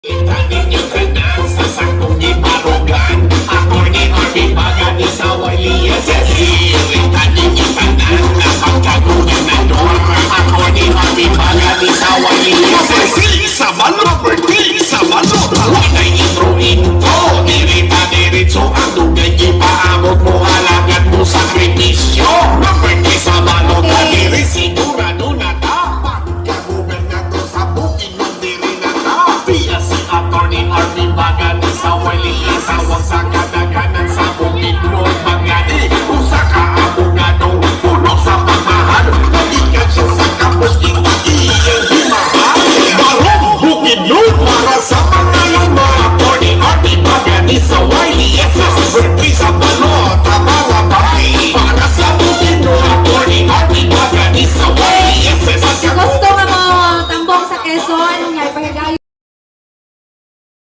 Itanin yung tanan sa sakong ibarugan. Ako ni Arvin Bagani sa Wiley SSC. Itanin yung tanan na pagkagunan na doon. Ako ni Arvin Bagani sa Wiley SSC. Sa malo, birthday, sa malo. Tawanay intro. Dirita diritso ang dugay. Ipaabot mo halagat mo sakripisyo. Birthday sa malo, kadiri sigurado na dapat. Kagunan na to sa bukid ng diri na dapat. Si Atty. Arvin Bagani sa Wiley Isawag sa kadaganan sa bukid mo Bagani. Usa ka abogado, puno sa pagmahal. Nagikan siya sa kapos, iyang himahal. Barong bukid yun para sa